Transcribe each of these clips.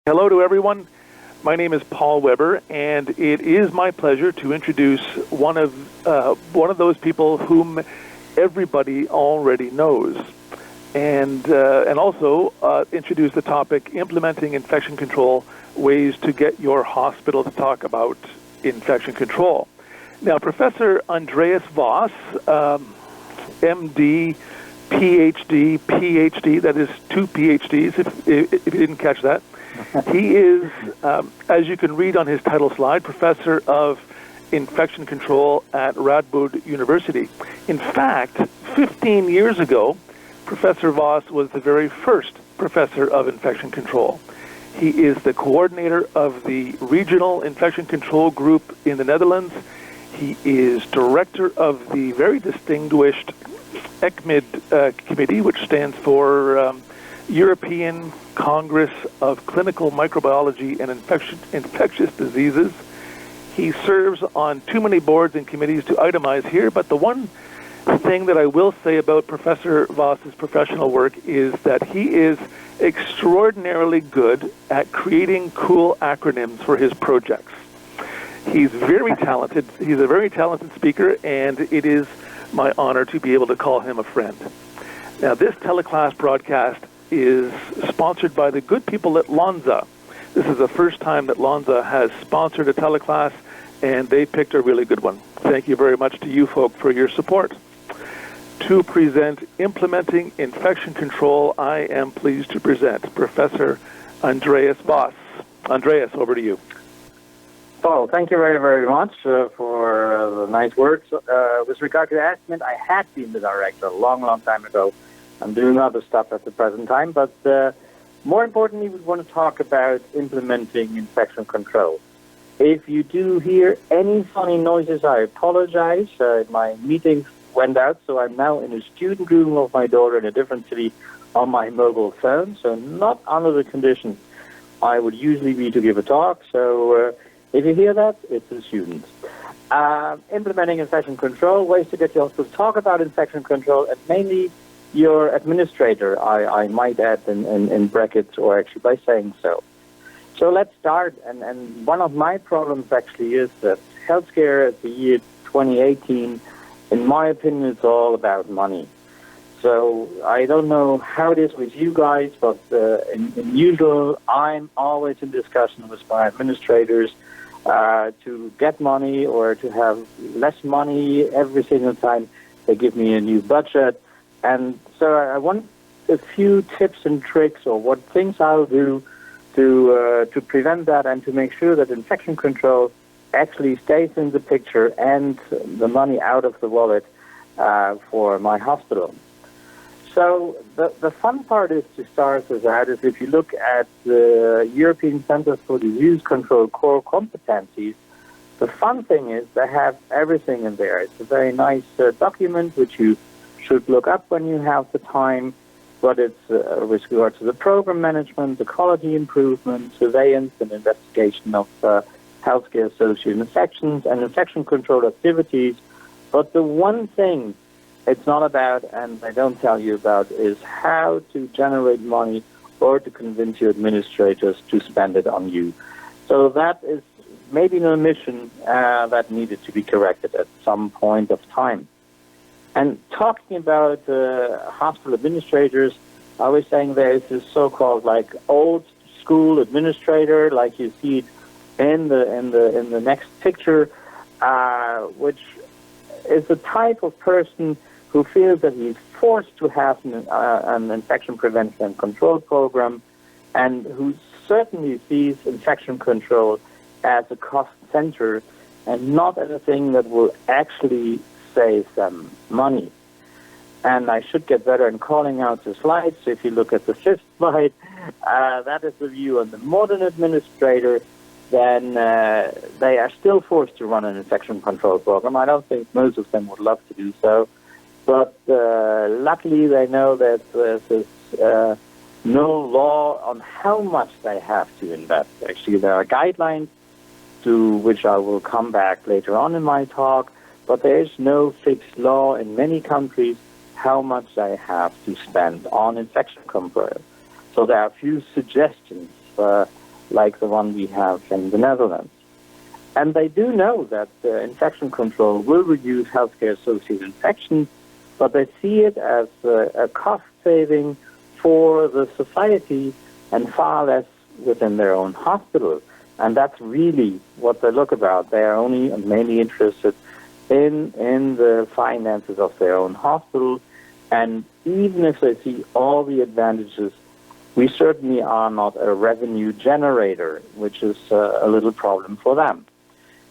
Hello to everyone. My name is Paul Weber, and it is my pleasure to introduce one of those people whom everybody already knows, and also introduce the topic: implementing infection control, ways to get your hospital to talk about infection control. Now, Professor Andreas Voss, MD, PhD, that is 2 PhDs, if you didn't catch that. He is, as you can read on his title slide, Professor of Infection Control at Radboud University. In fact, 15 years ago, Professor Voss was the very first Professor of Infection Control. He is the coordinator of the Regional Infection Control Group in the Netherlands. He is director of the very distinguished ECMID committee, which stands for European Congress of Clinical Microbiology and Infectious Diseases. He serves on too many boards and committees to itemize here, but the one thing that I will say about Professor Voss's professional work is that he is extraordinarily good at creating cool acronyms for his projects. He's very talented. He's a very talented speaker, and it is my honor to be able to call him a friend. Now, this teleclass broadcast is sponsored by the good people at Lonza. This is the first time that Lonza has sponsored a teleclass, and they picked a really good one. Thank you very much to you folk for your support. To present Implementing Infection Control, I am pleased to present Professor Andreas Voss. Andreas, over to you. Paul, thank you very, very much for the nice words. With regard to the estimate, I had been the director a long, long time ago. I'm doing other stuff at the present time, but more importantly, we want to talk about implementing infection control. If you do hear any funny noises, I apologize. My meeting went out, so I'm now in a student room of my daughter in a different city on my mobile phone, so not under the conditions I would usually be to give a talk. So if you hear that, it's a student. Implementing infection control, ways to get your hospital to talk about infection control, and mainly your administrator, I might add in brackets, or actually by saying so. So let's start, and one of my problems actually is that healthcare at the year 2018, in my opinion, it's all about money. So I don't know how it is with you guys, but in usual, I'm always in discussion with my administrators to get money or to have less money every single time they give me a new budget. And so I want a few tips and tricks, or what things I'll do to prevent that and to make sure that infection control actually stays in the picture and the money out of the wallet for my hospital. So the fun part is to start with that is if you look at the European Centers for Disease Control core competencies, the fun thing is they have everything in there. It's a very nice document which you should look up when you have the time, but it's with regard to the program management, the quality improvement, surveillance and investigation of healthcare-associated infections and infection control activities. But the one thing it's not about, and I don't tell you about, is how to generate money or to convince your administrators to spend it on you. So that is maybe an omission that needed to be corrected at some point of time. And talking about hospital administrators, I was saying there is this so-called like old school administrator, like you see it in the next picture, which is the type of person who feels that he's forced to have an infection prevention and control program, and who certainly sees infection control as a cost center and not as a thing that will actually save them money. And I should get better in calling out the slides. So if you look at the fifth slide, that is the view on the modern administrator. Then they are still forced to run an infection control program. I don't think most of them would love to do so. But luckily they know that there's no law on how much they have to invest. Actually, there are guidelines to which I will come back later on in my talk. But there is no fixed law in many countries how much they have to spend on infection control. So there are a few suggestions like the one we have in the Netherlands. And they do know that infection control will reduce healthcare-associated infections, but they see it as a cost saving for the society and far less within their own hospital. And that's really what they look about. They are only and mainly interested in the finances of their own hospital. And even if they see all the advantages, we certainly are not a revenue generator, which is a little problem for them.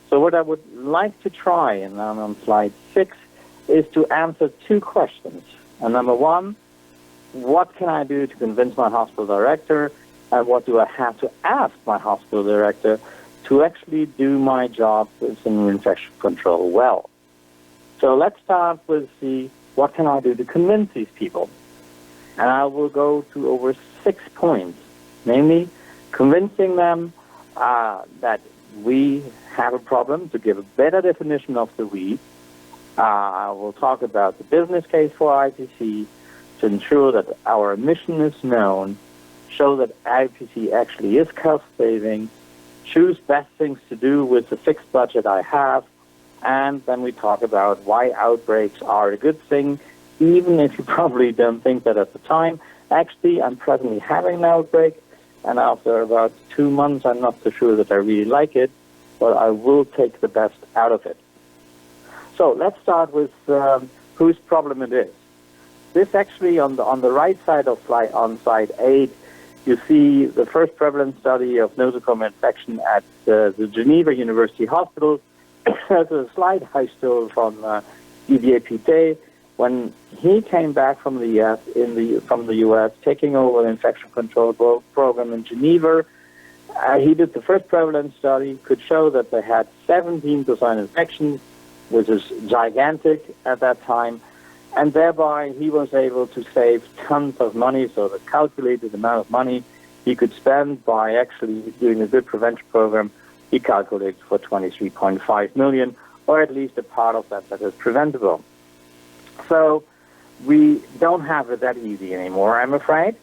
So what I would like to try, and I'm on slide 6, is to answer 2 questions. And number 1, what can I do to convince my hospital director, and what do I have to ask my hospital director to actually do my job in infection control well? So let's start with what can I do to convince these people? And I will go to over 6 points, namely convincing them that we have a problem, to give a better definition of the we. I will talk about the business case for IPC to ensure that our mission is known, show that IPC actually is cost-saving, choose best things to do with the fixed budget I have, and then we talk about why outbreaks are a good thing, even if you probably don't think that at the time. Actually, I'm presently having an outbreak, and after about 2 months, I'm not so sure that I really like it, but I will take the best out of it. So let's start with whose problem it is. This actually, on the right side of slide 8, you see the first prevalent study of Nosocom infection at the Geneva University Hospital. There's a slide I stole from Didier Pité when he came back from the U.S. taking over the infection control program in Geneva. He did the first prevalent study, could show that they had 17% infections, which is gigantic at that time, and thereby he was able to save tons of money. So the calculated amount of money he could spend by actually doing a good prevention program, he calculated for 23.5 million, or at least a part of that is preventable. So we don't have it that easy anymore, I'm afraid.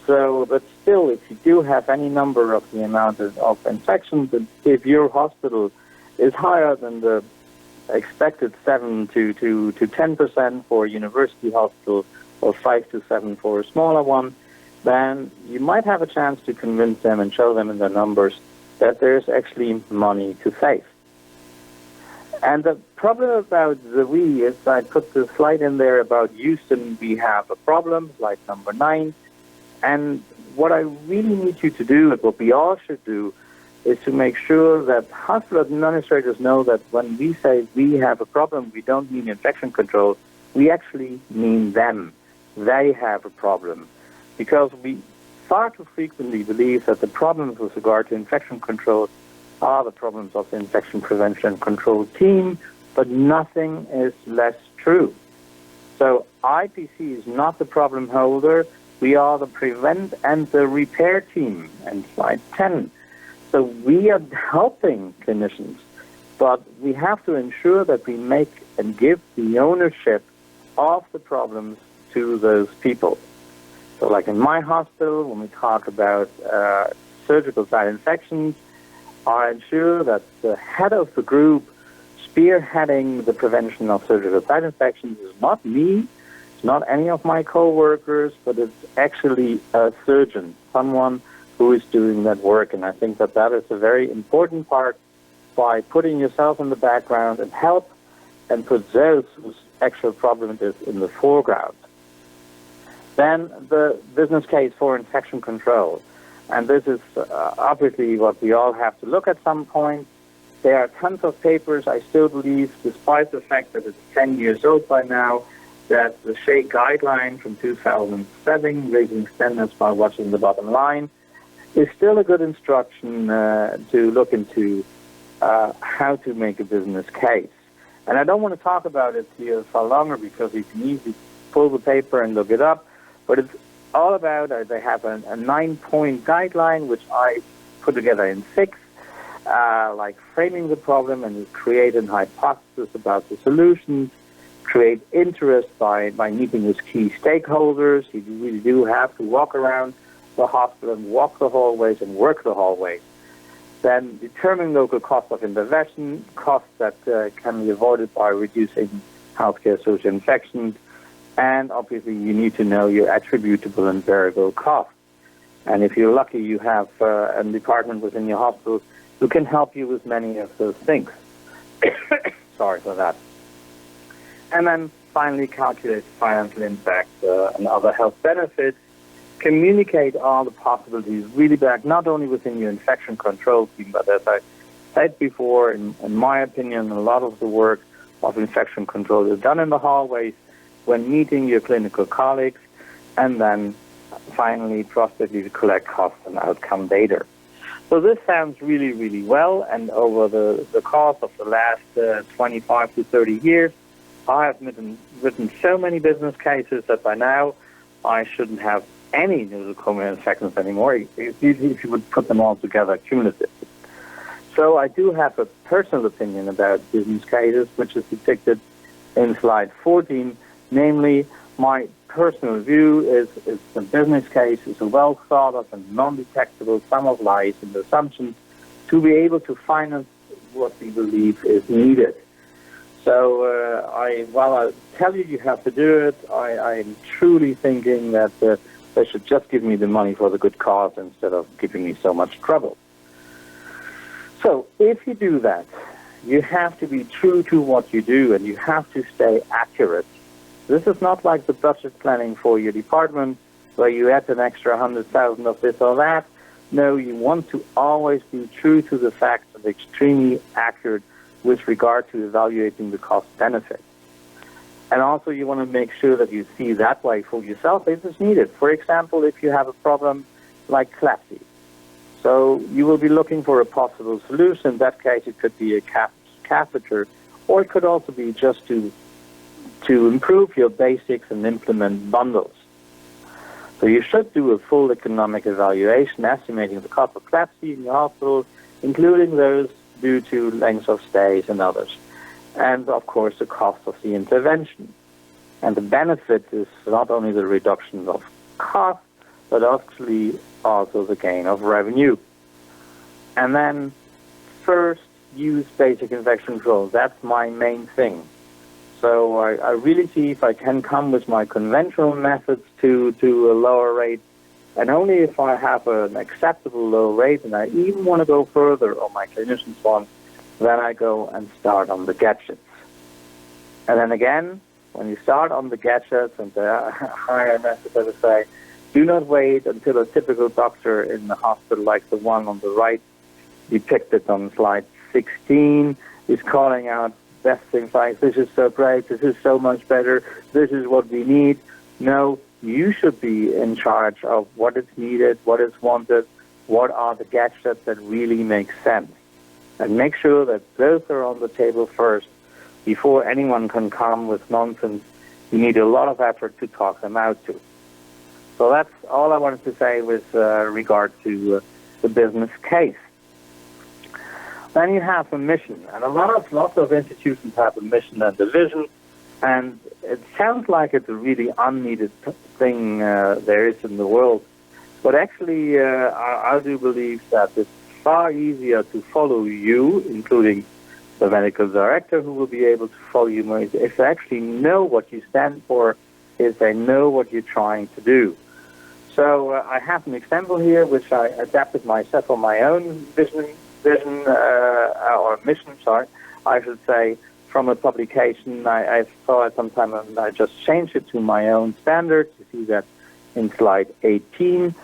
So, but still, if you do have any number of the amount of infections, if your hospital is higher than the expected 7 to 10% for a university hospital, or 5 to 7 for a smaller one, then you might have a chance to convince them and show them in the numbers that there's actually money to save. And the problem about the we is I put the slide in there about Houston, we have a problem, slide number 9. And what I really need you to do, and what we all should do, is to make sure that hospital administrators know that when we say we have a problem, we don't mean infection control, we actually mean them. They have a problem. Because we far too frequently believe that the problems with regard to infection control are the problems of the infection prevention and control team, but nothing is less true. So IPC is not the problem holder. We are the prevent and the repair team, and slide 10. So we are helping clinicians, but we have to ensure that we make and give the ownership of the problems to those people. So like in my hospital, when we talk about surgical site infections, I ensure that the head of the group spearheading the prevention of surgical site infections is not me, it's not any of my co-workers, but it's actually a surgeon, someone who is doing that work. And I think that that is a very important part, by putting yourself in the background and help and put those whose actual problem it is in the foreground. Then the business case for infection control. And this is obviously what we all have to look at some point. There are tons of papers. I still believe, despite the fact that it's 10 years old by now, that the SHAE guideline from 2007, raising standards by watching the bottom line, is still a good instruction to look into how to make a business case. And I don't want to talk about it here for longer because you can easily pull the paper and look it up, but it's all about, they have a 9-point guideline, which I put together in 6, like framing the problem and create a hypothesis about the solutions, create interest by meeting with key stakeholders. You really do have to walk around the hospital and walk the hallways and work the hallways. Then determine local cost of intervention, costs that can be avoided by reducing healthcare-associated infections, and obviously you need to know your attributable and variable costs. And if you're lucky, you have a department within your hospital who can help you with many of those things. Sorry for that. And then finally calculate financial impact and other health benefits. Communicate all the possibilities really back, not only within your infection control team, but as I said before, in my opinion, a lot of the work of infection control is done in the hallways when meeting your clinical colleagues, and then finally prospectively to collect cost and outcome data. So this sounds really, really well, and over the course of the last 25 to 30 years, I have written so many business cases that by now I shouldn't have any nosocomial infections anymore if you would put them all together cumulatively. So I do have a personal opinion about business cases, which is depicted in slide 14. Namely, my personal view is the business case is a well thought of and non-detectable sum of lies and assumptions to be able to finance what we believe is needed. So while I tell you have to do it, I'm truly thinking that they should just give me the money for the good cause instead of giving me so much trouble. So if you do that, you have to be true to what you do and you have to stay accurate. This is not like the budget planning for your department where you add an extra 100,000 of this or that. No, you want to always be true to the facts and extremely accurate with regard to evaluating the cost benefit. And also you want to make sure that you see that way for yourself if it's needed. For example, if you have a problem like CLAPSI. So you will be looking for a possible solution. In that case, it could be a catheter, or it could also be just to improve your basics and implement bundles. So you should do a full economic evaluation, estimating the cost of CLAPSI in your hospital, including those due to length of stays and others. And, of course, the cost of the intervention. And the benefit is not only the reduction of cost, but actually also the gain of revenue. And then, first, use basic infection control. That's my main thing. So I really see if I can come with my conventional methods to a lower rate, and only if I have an acceptable low rate, and I even want to go further, or my clinicians want, then I go and start on the gadgets. And then again, when you start on the gadgets and the higher methods, as I say, do not wait until a typical doctor in the hospital, like the one on the right, depicted on slide 16, is calling out best things like, this is so great, this is so much better, this is what we need. No, you should be in charge of what is needed, what is wanted, what are the gadgets that really make sense. And make sure that those are on the table first before anyone can come with nonsense. You need a lot of effort to talk them out to. So that's all I wanted to say with regard to the business case. Then you have a mission, and lots of institutions have a mission and a vision, and it sounds like it's a really unneeded thing there is in the world. But actually, I do believe that it's far easier to follow you, including the medical director, who will be able to follow you more, if they actually know what you stand for, if they know what you're trying to do. So I have an example here, which I adapted myself for my own vision, or mission, I should say, from a publication I saw at some time, and I just changed it to my own standards. You see that in slide 18.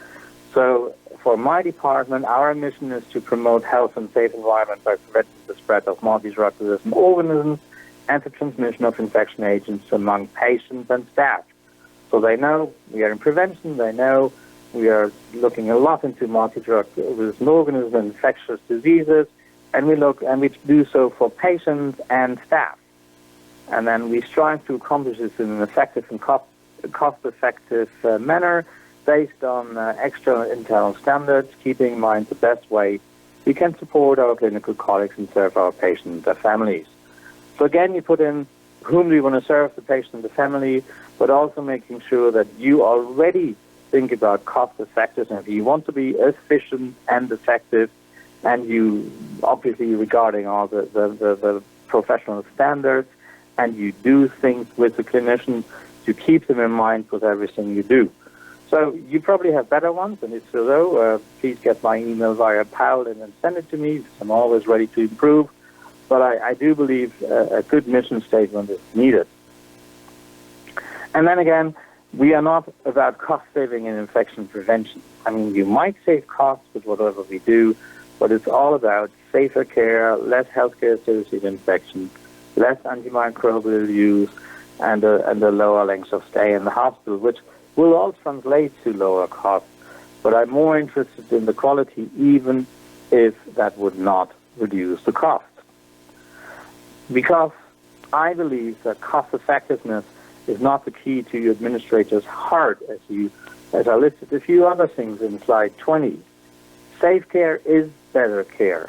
So for my department, our mission is to promote health and safe environment by preventing the spread of multi-drug resistant organisms and the transmission of infection agents among patients and staff. So they know we are in prevention, they know we are looking a lot into multi-drug resistant organisms and infectious diseases, and we do so for patients and staff. And then we strive to accomplish this in an effective and cost-effective manner based on external and internal standards, keeping in mind the best way we can support our clinical colleagues and serve our patients and their families. So again, you put in whom do you want to serve, the patient and the family, but also making sure that you already think about cost effectiveness. If you want to be efficient and effective, and you obviously regarding all the professional standards, and you do things with the clinician, you keep them in mind with everything you do. So you probably have better ones, and if so, please get my email via Paul and send it to me. I'm always ready to improve, but I do believe a good mission statement is needed. And then again, we are not about cost saving and infection prevention. I mean, you might save costs with whatever we do, but it's all about safer care, less healthcare-associated infections, less antimicrobial use, and a lower length of stay in the hospital, which will all translate to lower costs. But I'm more interested in the quality, even if that would not reduce the cost. Because I believe that cost effectiveness is not the key to your administrator's heart, as I listed a few other things in slide 20. Safe care is better care,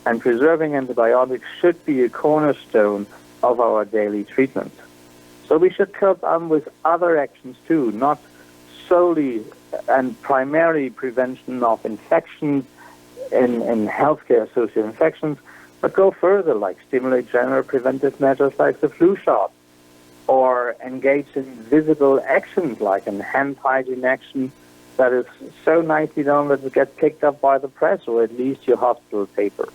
and preserving antibiotics should be a cornerstone of our daily treatment. So we should help on with other actions too, not solely and primarily prevention of infections in healthcare-associated infections, but go further, like stimulate general preventive measures like the flu shot, or engage in visible actions like a hand hygiene action that is so nicely done that it gets picked up by the press or at least your hospital paper.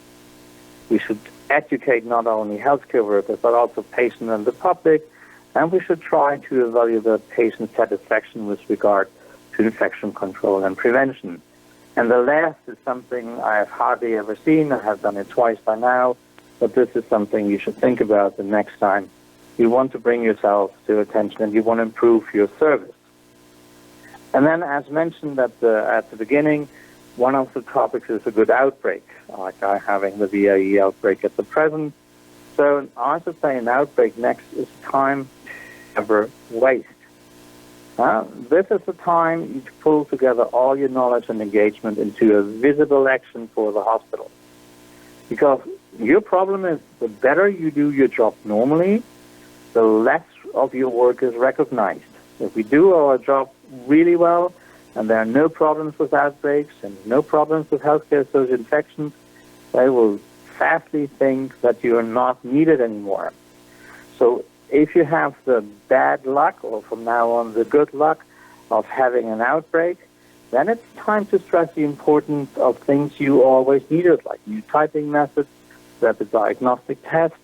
We should educate not only healthcare workers but also patients and the public, and we should try to evaluate patient satisfaction with regard to infection control and prevention. And the last is something I have hardly ever seen. I have done it twice by now, but this is something you should think about the next time you want to bring yourself to attention and you want to improve your service. And then, as mentioned at the beginning, one of the topics is a good outbreak, like I'm having the VIE outbreak at the present. So I should say an outbreak next is time to never waste. This is the time you pull together all your knowledge and engagement into a visible action for the hospital. Because your problem is the better you do your job normally, the less of your work is recognized. If we do our job really well, and there are no problems with outbreaks and no problems with healthcare-associated infections, they will fastly think that you are not needed anymore. So if you have the bad luck, or from now on the good luck, of having an outbreak, then it's time to stress the importance of things you always needed, like new typing methods, rapid diagnostic tests,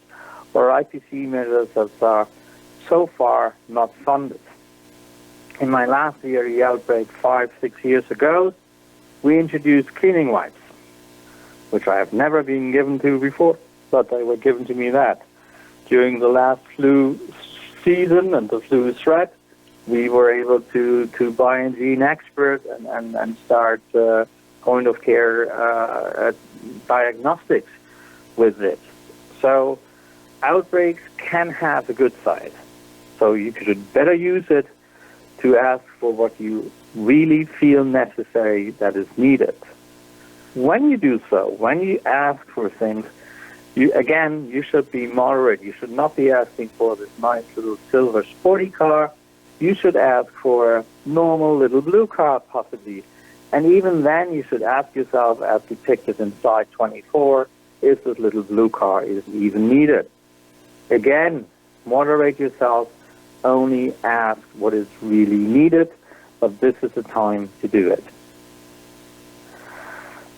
or IPC measures that are so far not funded. In my last VRE outbreak 5-6 years ago, we introduced cleaning wipes, which I have never been given to before, but they were given to me that. During the last flu season and the flu threat, we were able to buy a gene expert and start point-of-care diagnostics with it. So outbreaks can have a good side. So you should better use it to ask for what you really feel necessary that is needed. When you do so, when you ask for things, you should be moderate. You should not be asking for this nice little silver sporty car. You should ask for a normal little blue car, possibly. And even then, you should ask yourself, as depicted in slide 24, is this little blue car even needed? Again, moderate yourself. Only ask what is really needed, but this is the time to do it.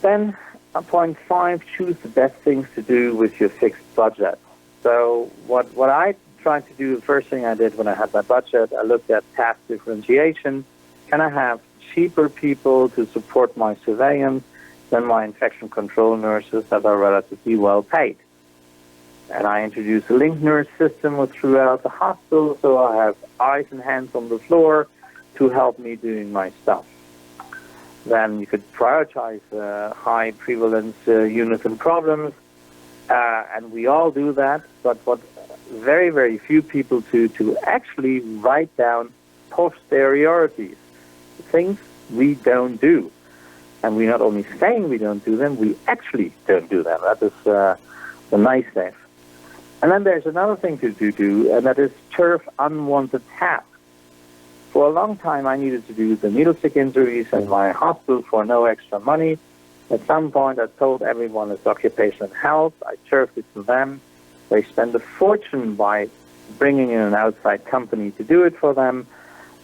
Then, point 5, choose the best things to do with your fixed budget. So what I tried to do, the first thing I did when I had my budget, I looked at task differentiation. Can I have cheaper people to support my surveillance than my infection control nurses that are relatively well paid? And I introduced a linked nurse system throughout the hospital, so I have eyes and hands on the floor to help me doing my stuff. Then you could prioritize high prevalence units and problems, and we all do that, but what very, very few people do to actually write down posteriorities, things we don't do. And we're not only saying we don't do them, we actually don't do them. That is the nice thing. And then there's another thing to do, and that is turf unwanted tasks. For a long time, I needed to do the needle stick injuries in my hospital for no extra money. At some point, I told everyone it's occupational health. I turfed it to them. They spent a fortune by bringing in an outside company to do it for them.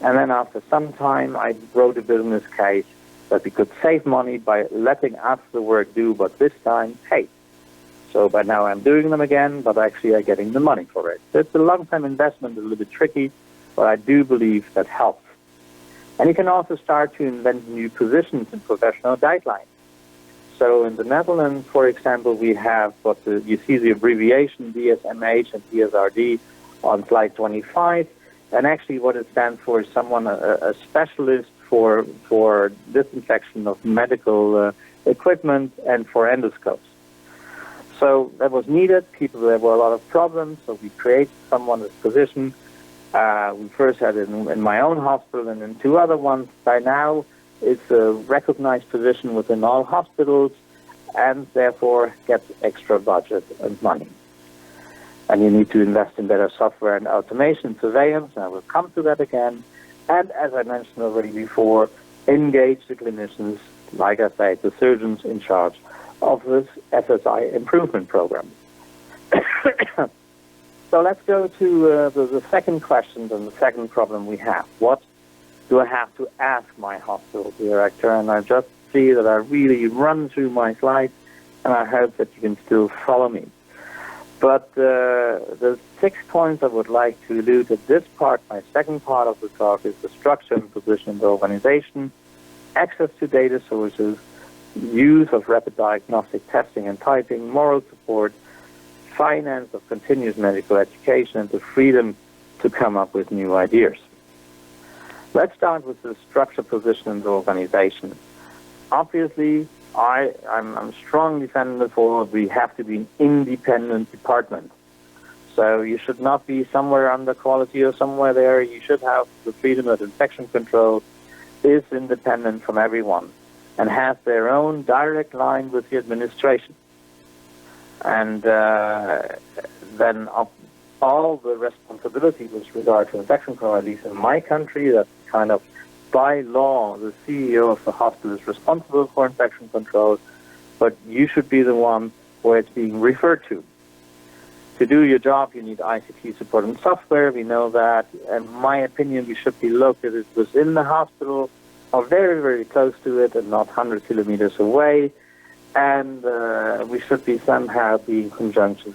And then after some time, I wrote a business case that we could save money by letting us the work do, but this time paid. So by now I'm doing them again, but actually I'm getting the money for it. So it's a long-term investment, a little bit tricky, but I do believe that helps. And you can also start to invent new positions in professional guidelines. So in the Netherlands, for example, we have you see the abbreviation DSMH and DSRD on slide 25. And actually what it stands for is a specialist for disinfection of medical equipment and for endoscopes. So that was needed. There were a lot of problems, so we created someone in this position. We first had it in my own hospital and in two other ones. By now, it's a recognized position within all hospitals and therefore gets extra budget and money. And you need to invest in better software and automation surveillance, and I will come to that again. And as I mentioned already before, engage the clinicians, like I said, the surgeons in charge of this SSI improvement program. So let's go to the second question and the second problem we have. What do I have to ask my hospital director? And I just see that I really run through my slides, and I hope that you can still follow me. But the 6 points I would like to allude at this part, my second part of the talk, is the structure and position of the organization, access to data sources, use of rapid diagnostic testing and typing, moral support, finance of continuous medical education, and the freedom to come up with new ideas. Let's start with the structure, position, and the organization. Obviously, I'm strongly defendant for we have to be an independent department. So you should not be somewhere under quality or somewhere there. You should have the freedom that infection control is independent from everyone and has their own direct line with the administration. And then all the responsibility with regard to infection control, at least in my country, that's kind of by law, the CEO of the hospital is responsible for infection control, but you should be the one where it's being referred to. To do your job, you need ICT support and software. We know that. In my opinion, we should be located within the hospital or very, very close to it and not 100 kilometers away. And we should be somehow be in conjunction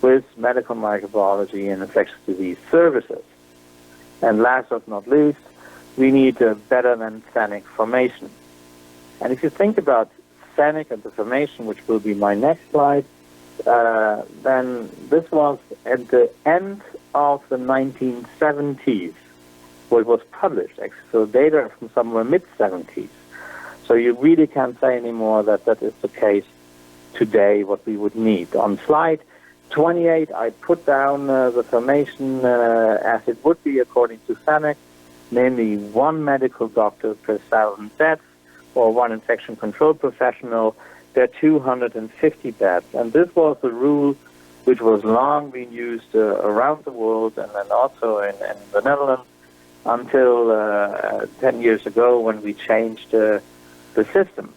with medical microbiology and infectious disease services. And last but not least, we need a better than SANIC formation. And if you think about SANIC and the formation, which will be my next slide, then this was at the end of the 1970s, where it was published, actually, so data from somewhere mid-70s. So you really can't say anymore that that is the case today, what we would need. On slide 28, I put down the formation as it would be according to SANIC, namely one medical doctor per 1,000 beds, or one infection control professional per 250 beds. And this was the rule which was long being used around the world and then also in the Netherlands until 10 years ago when we changed the system.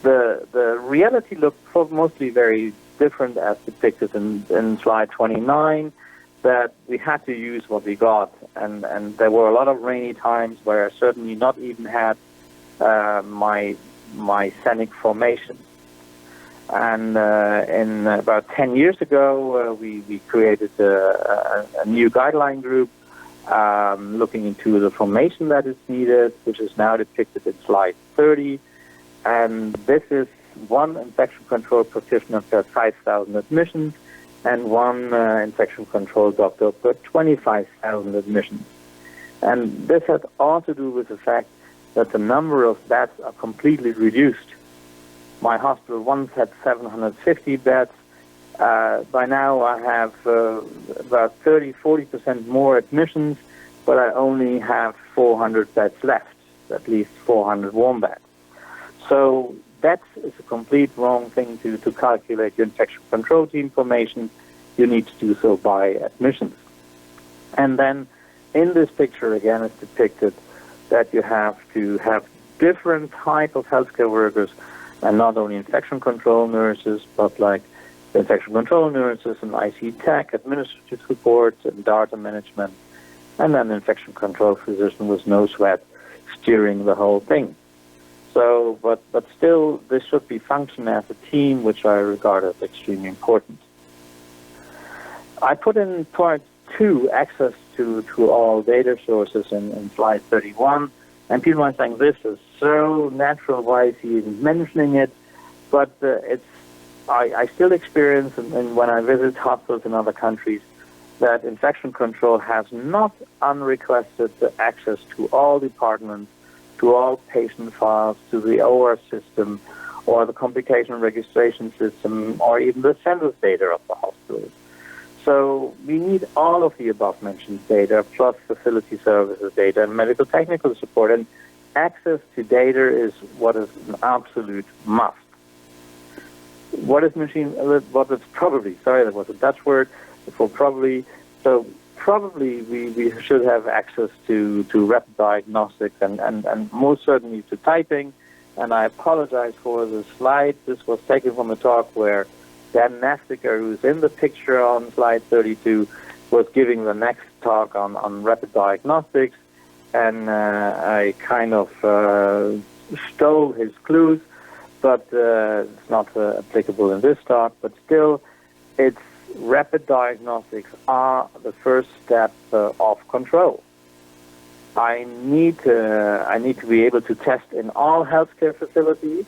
The reality looked mostly very different as depicted in slide 29, that we had to use what we got. And there were a lot of rainy times where I certainly not even had my SANIC formation. And in about 10 years ago, we created a new guideline group looking into the formation that is needed, which is now depicted in slide 30. And this is one infection control practitioner per 5,000 admissions and one infection control doctor per 25,000 admissions. And this has all to do with the fact that the number of beds are completely reduced. My hospital once had 750 beds. By now I have about 30-40% more admissions, but I only have 400 beds left, at least 400 warm beds. So that is a complete wrong thing to calculate your infection control team formation. You need to do so by admissions. And then in this picture, again, it's depicted that you have to have different type of healthcare workers, and not only infection control nurses, but like infection control nurses and IC tech, administrative support, and data management, and then infection control physician with no sweat steering the whole thing. So, but still, this should be function as a team, which I regard as extremely important. I put in part 2 access to all data sources in slide 31, and people are saying this is so natural, why is he even mentioning it? But I still experience, and when I visit hospitals in other countries, that infection control has not unrequested the access to all departments, to all patient files, to the OR system, or the complication registration system, or even the census data of the hospital. So we need all of the above-mentioned data, plus facility services data and medical technical support. And access to data is what is an absolute must. What is probably, sorry, that was a Dutch word for probably. So probably we should have access to rapid diagnostics and most certainly to typing. And I apologize for the slide. This was taken from a talk where Dan Nastiker, who's in the picture on slide 32, was giving the next talk on rapid diagnostics, and I kind of stole his clues, but it's not applicable in this talk. But still, it's rapid diagnostics are the first step of control. I need to be able to test in all healthcare facilities.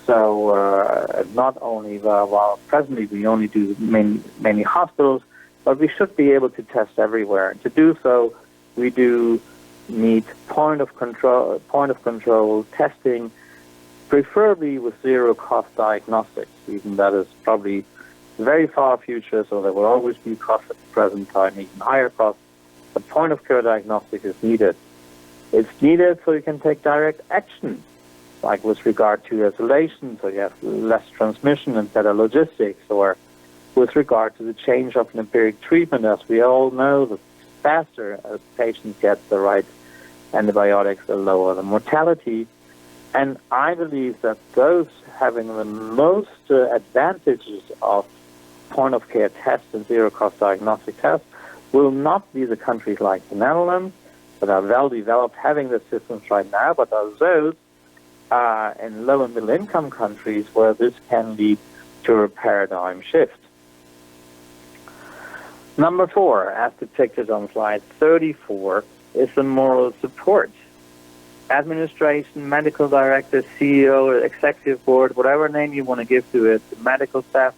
So not only, while presently we only do many hospitals, but we should be able to test everywhere. And to do so, we do need point of control testing, preferably with zero-cost diagnostics. Even that is probably very far future, so there will always be cost at the present time, even higher cost. But point-of-care diagnostic is needed. It's needed so you can take direct action, like with regard to isolation, so you have less transmission and better logistics, or with regard to the change of an empiric treatment. As we all know, the faster a patient gets the right antibiotics, the lower the mortality. And I believe that those having the most advantages of point-of-care tests and zero-cost diagnostic tests will not be the countries like the Netherlands, that are well-developed, having the systems right now, but are those in low and middle income countries where this can lead to a paradigm shift. Number 4, as depicted on slide 34, is the moral support. Administration, medical director, CEO, executive board, whatever name you want to give to it, the medical staff,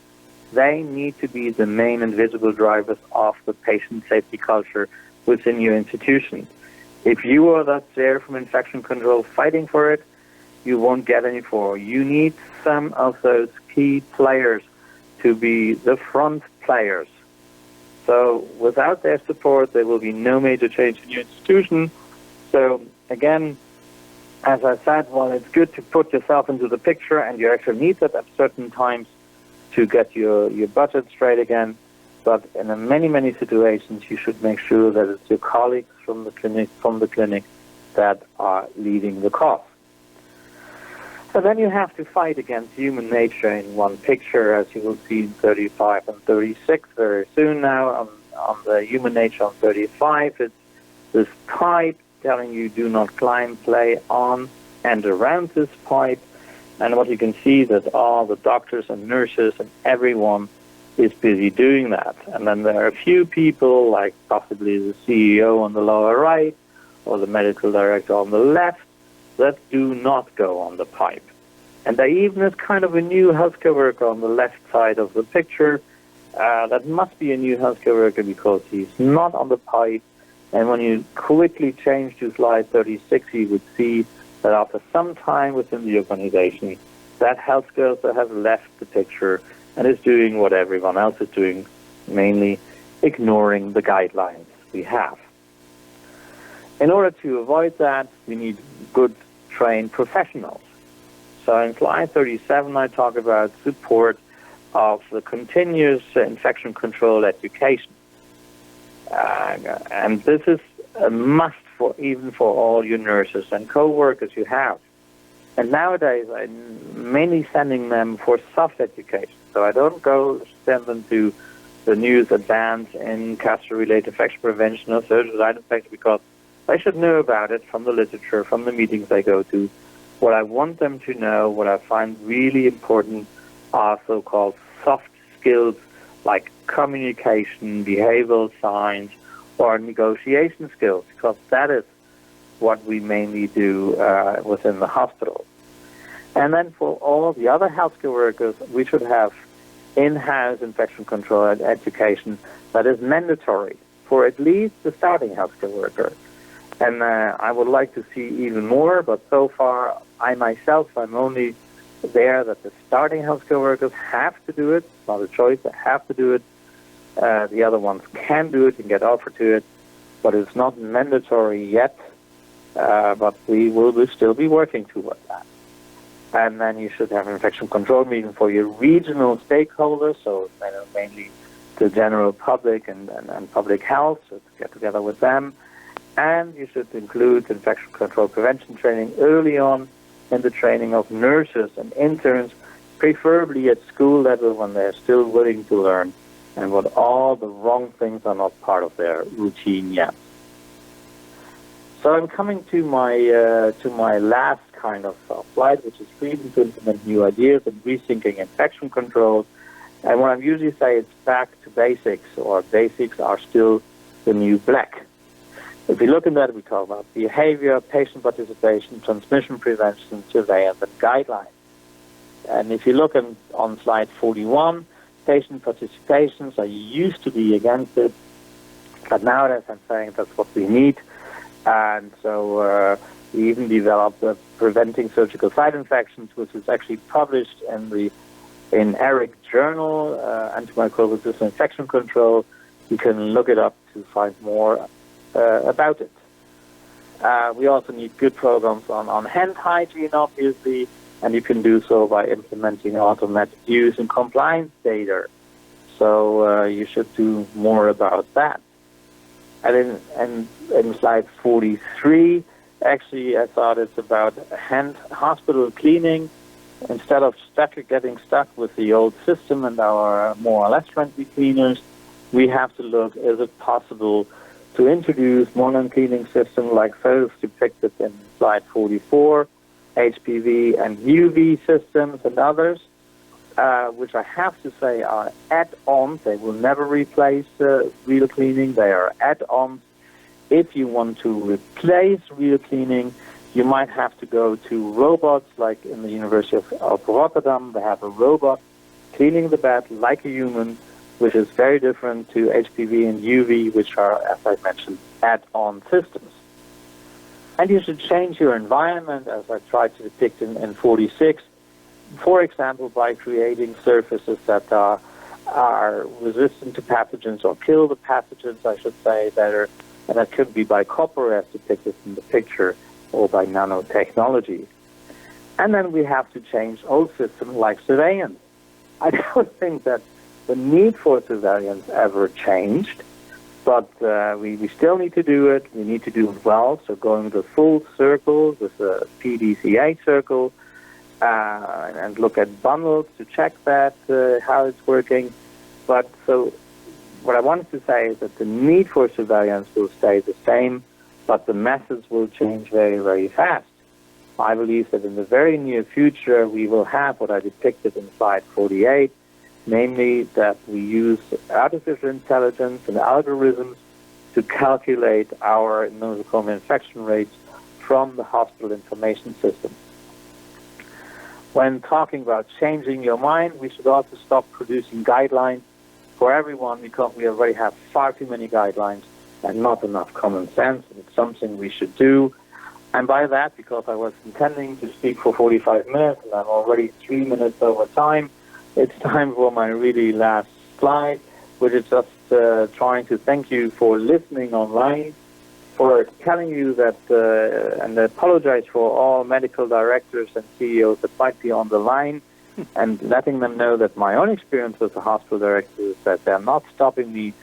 they need to be the main and visible drivers of the patient safety culture within your institution. If you are not there from infection control fighting for it, you won't get any for. You need some of those key players to be the front players. So without their support, there will be no major change in your institution. So again, as I said, while it's good to put yourself into the picture, and you actually need that at certain times to get your budget straight again, but in many situations, you should make sure that it's your colleagues from the clinic that are leading the cause. So then you have to fight against human nature in one picture, as you will see in 35 and 36 very soon now. On the human nature on 35, it's this pipe telling you do not climb, play on and around this pipe. And what you can see that all the doctors and nurses and everyone is busy doing that. And then there are a few people, like possibly the CEO on the lower right or the medical director on the left, that do not go on the pipe. And there even is kind of a new healthcare worker on the left side of the picture. That must be a new healthcare worker because he's not on the pipe. And when you quickly change to slide 36, you would see that after some time within the organization, that healthcare worker has left the picture and is doing what everyone else is doing, mainly ignoring the guidelines we have. In order to avoid that, we need good trained professionals. So in slide 37, I talk about support of the continuous infection control education. And this is a must for even for all your nurses and co-workers you have. And nowadays, I'm mainly sending them for soft education. So I don't go send them to the newest advance in cancer-related infection prevention or surgical side infection because they should know about it from the literature, from the meetings they go to. What I want them to know, what I find really important, are so-called soft skills like communication, behavioral science, or negotiation skills, because that is what we mainly do within the hospital. And then for all the other healthcare workers, we should have in-house infection control education that is mandatory for at least the starting healthcare worker. And I would like to see even more, but so far, I'm only there that the starting healthcare workers have to do it. It's not a choice, they have to do it. The other ones can do it and get offered to it, but it's not mandatory yet, but we will still be working towards that. And then you should have an infection control meeting for your regional stakeholders, so mainly the general public and public health, so to get together with them. And you should include infection control prevention training early on in the training of nurses and interns, preferably at school level when they're still willing to learn and when all the wrong things are not part of their routine yet. So I'm coming to my last kind of slide, which is freedom to implement new ideas and rethinking infection control. And what I usually say is back to basics, or basics are still the new black. If we look at that, we talk about behavior, patient participation, transmission prevention, surveillance, and guidelines. And if you look on slide 41, patient participation, so you used to be against it, but nowadays I'm saying that's what we need. And so we even developed the Preventing Surgical Site Infections, which is actually published in ERIC Journal, Antimicrobial Resistant Infection Control. You can look it up to find more about it. We also need good programs on hand hygiene, obviously, and you can do so by implementing automated use and compliance data. So you should do more about that. And in slide 43, actually, I thought it's about hand hospital cleaning. Instead of getting stuck with the old system and our more or less friendly cleaners, we have to look, is it possible to introduce modern cleaning systems like those depicted in slide 44, HPV and UV systems and others, which I have to say are add-ons. They will never replace real cleaning. They are add-ons. If you want to replace real cleaning, you might have to go to robots, like in the University of Rotterdam. They have a robot cleaning the bed like a human, which is very different to HPV and UV, which are, as I mentioned, add-on systems. And you should change your environment, as I tried to depict in 46, for example, by creating surfaces that are resistant to pathogens or kill the pathogens, I should say, better. And that could be by copper, as depicted in the picture, or by nanotechnology. And then we have to change old systems like surveillance. I don't think that the need for surveillance ever changed, but we still need to do it. We need to do it well, so going the full circle with the PDCA circle, and look at bundles to check that, how it's working. But so what I wanted to say is that the need for surveillance will stay the same, but the methods will change very, very fast. I believe that in the very near future, we will have what I depicted in slide 48, namely that we use artificial intelligence and algorithms to calculate our Nosocom infection rates from the hospital information system. When talking about changing your mind, we should also stop producing guidelines for everyone, because we already have far too many guidelines and not enough common sense. It's something we should do. And by that, because I was intending to speak for 45 minutes and I'm already 3 minutes over time, it's time for my really last slide, which is just trying to thank you for listening online, for telling you that, and apologize for all medical directors and CEOs that might be on the line, and letting them know that my own experience as a hospital director is that they're not stopping me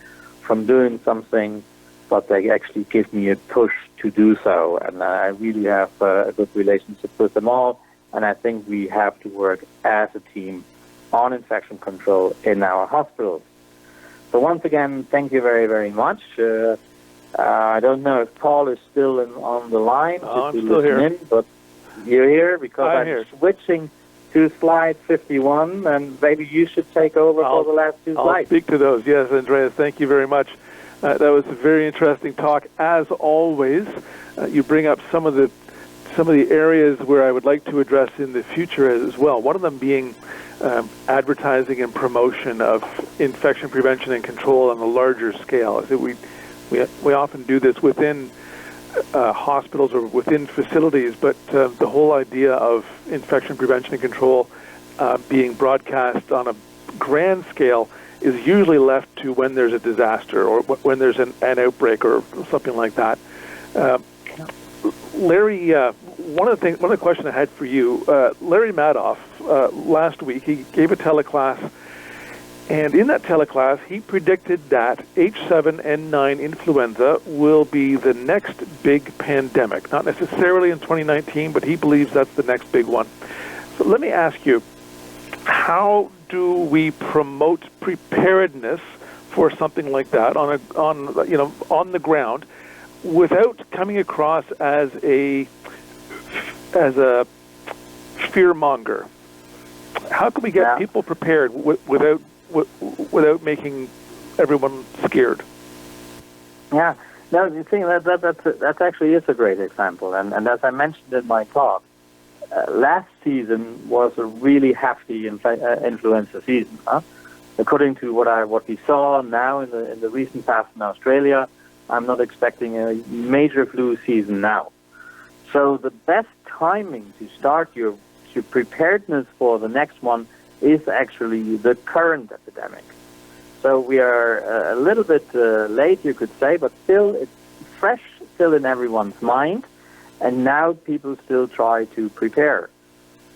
from doing something but they actually give me a push to do so. And I really have a good relationship with them all. And I think we have to work as a team on infection control in our hospitals. So once again, thank you very, very much. I don't know if Paul is still on the line. I'm still here. But you're here because I'm here. Switching to slide 51, and maybe you should take over for the last two slides. I'll speak to those. Yes, Andreas, thank you very much. That was a very interesting talk. As always, you bring up some of the areas where I would like to address in the future as well. One of them being advertising and promotion of infection prevention and control on a larger scale. We often do this within hospitals or within facilities, but the whole idea of infection prevention and control being broadcast on a grand scale is usually left to when there's a disaster or when there's an outbreak or something like that. Larry, one of the questions I had for you, Larry Madoff, last week, he gave a teleclass, and in that teleclass, he predicted that H7N9 influenza will be the next big pandemic. Not necessarily in 2019, but he believes that's the next big one. So let me ask you, how do we promote preparedness for something like that on the ground without coming across as a fearmonger? How can we get people prepared without making everyone scared? Yeah, no, you think that actually is a great example, and as I mentioned in my talk, last season was a really hefty influenza season. According to what we saw now in the recent past in Australia, I'm not expecting a major flu season now. So the best timing to start your preparedness for the next one is actually the current epidemic. So we are a little bit late, you could say, but still it's fresh, still in everyone's mind, and now people still try to prepare.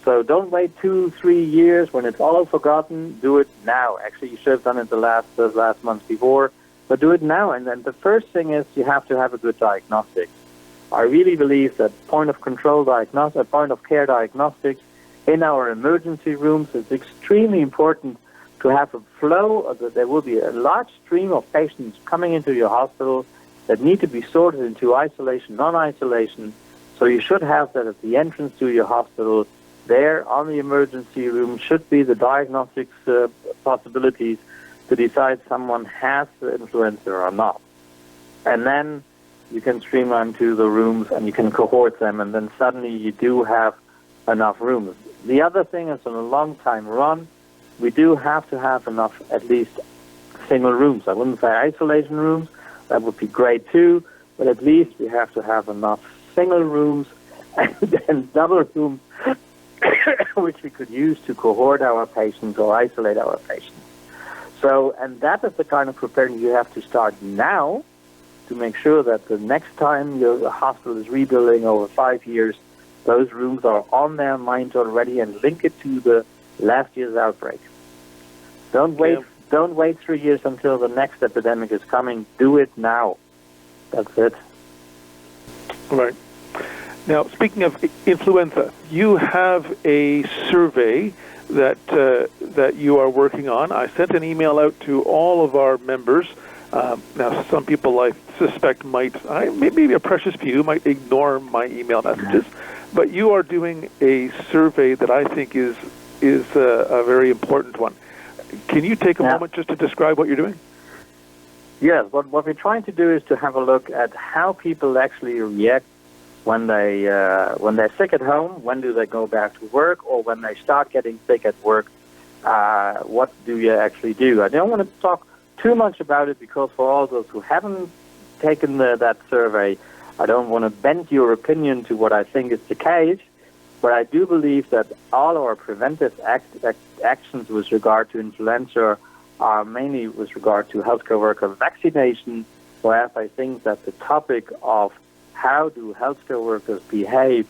So don't wait 2-3 years when it's all forgotten. Do it now. Actually, you should have done it the last month before, but do it now. And then the first thing is you have to have a good diagnostic. I really believe that point of care diagnostics in our emergency rooms is extremely important to have a flow. There will be a large stream of patients coming into your hospital that need to be sorted into isolation, non-isolation. So you should have that at the entrance to your hospital. There on the emergency room should be the diagnostics possibilities to decide someone has the influenza or not. And then you can streamline to the rooms and you can cohort them, and then suddenly you do have enough rooms. The other thing is, on a long time run, we do have to have enough, at least, single rooms. I wouldn't say isolation rooms. That would be great too, but at least we have to have enough single rooms and then double rooms which we could use to cohort our patients or isolate our patients. So, and that is the kind of preparedness you have to start now to make sure that the next time your hospital is rebuilding over 5 years, those rooms are on their minds already, and link it to the last year's outbreak. Don't wait 3 years until the next epidemic is coming. Do it now. That's it. Right. Now, speaking of influenza, you have a survey that you are working on. I sent an email out to all of our members. Now, some people I suspect maybe a precious few might ignore my email messages, but you are doing a survey that I think is a very important one. Can you take a moment just to describe what you're doing? Yes. What we're trying to do is to have a look at how people actually react when they're sick at home. When do they go back to work, or when they start getting sick at work? What do you actually do? I don't want to talk too much about it, because for all those who haven't taken that survey, I don't want to bend your opinion to what I think is the case, but I do believe that all our preventive actions with regard to influenza are mainly with regard to healthcare worker vaccination, whereas I think that the topic of how do healthcare workers behave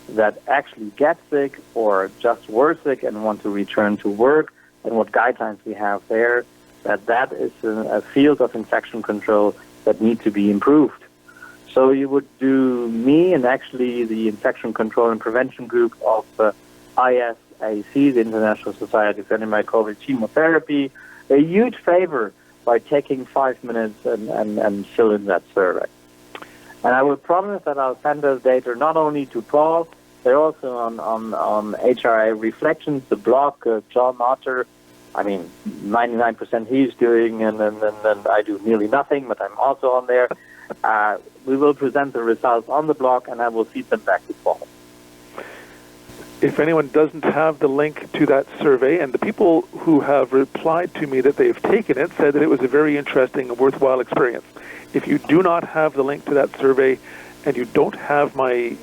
that actually get sick or just were sick and want to return to work, and what guidelines we have there, that is a field of infection control that need to be improved. So you would do me and actually the Infection Control and Prevention Group of ISAC, the International Society for Antimicrobial Chemotherapy, a huge favor by taking 5 minutes and fill in that survey. And I will promise that I'll send those data not only to Paul, they're also on HRA Reflections, the blog, John Otter. I mean, 99% he's doing, and then I do nearly nothing, but I'm also on there. We will present the results on the blog, and I will feed them back to Paul. If anyone doesn't have the link to that survey, and the people who have replied to me that they've taken it said that it was a very interesting and worthwhile experience. If you do not have the link to that survey and you don't have my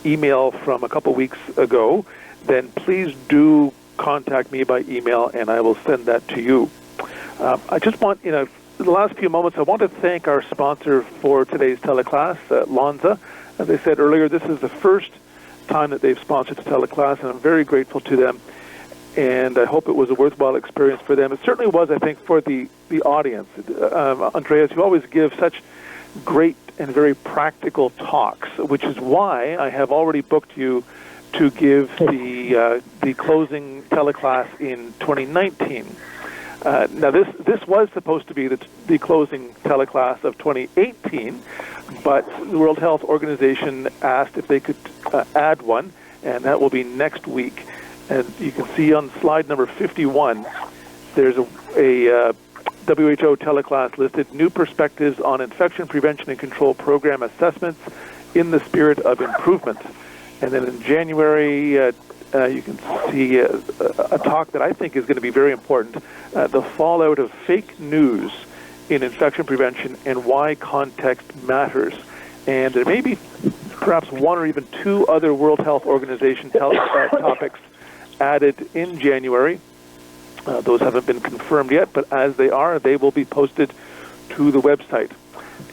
email from a couple weeks ago, then please do contact me by email and I will send that to you. I just want, in the last few moments, I want to thank our sponsor for today's teleclass, Lonza. As I said earlier, this is the first time that they've sponsored the teleclass, and I'm very grateful to them, and I hope it was a worthwhile experience for them. It certainly was, I think, for the audience. Andreas, you always give such great and very practical talks, which is why I have already booked you to give the closing teleclass in 2019. Now, this was supposed to be the closing teleclass of 2018, but the World Health Organization asked if they could add one, and that will be next week. And you can see on slide number 51, there's a WHO teleclass listed, New Perspectives on Infection Prevention and Control Program Assessments in the Spirit of Improvement. And then in January, you can see a talk that I think is going to be very important, the fallout of fake news in infection prevention and why context matters. And there may be perhaps one or even two other World Health Organization topics added in January. Those haven't been confirmed yet, but as they are, they will be posted to the website.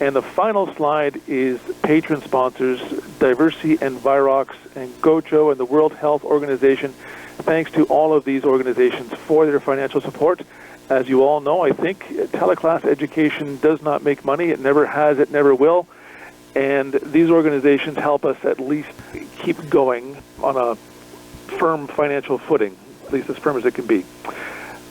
And the final slide is patron sponsors, Diversey and Virox and Gojo and the World Health Organization. Thanks to all of these organizations for their financial support. As you all know, I think teleclass education does not make money. It never has, it never will. And these organizations help us at least keep going on a firm financial footing, at least as firm as it can be.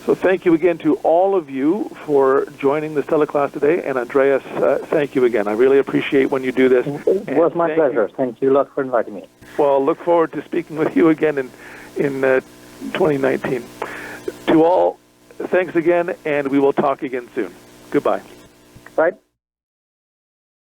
So thank you again to all of you for joining this teleclass today. And Andreas, thank you again. I really appreciate when you do this. It was my pleasure. Thank you a lot for inviting me. Well, look forward to speaking with you again in 2019. To all, thanks again, and we will talk again soon. Goodbye. Bye.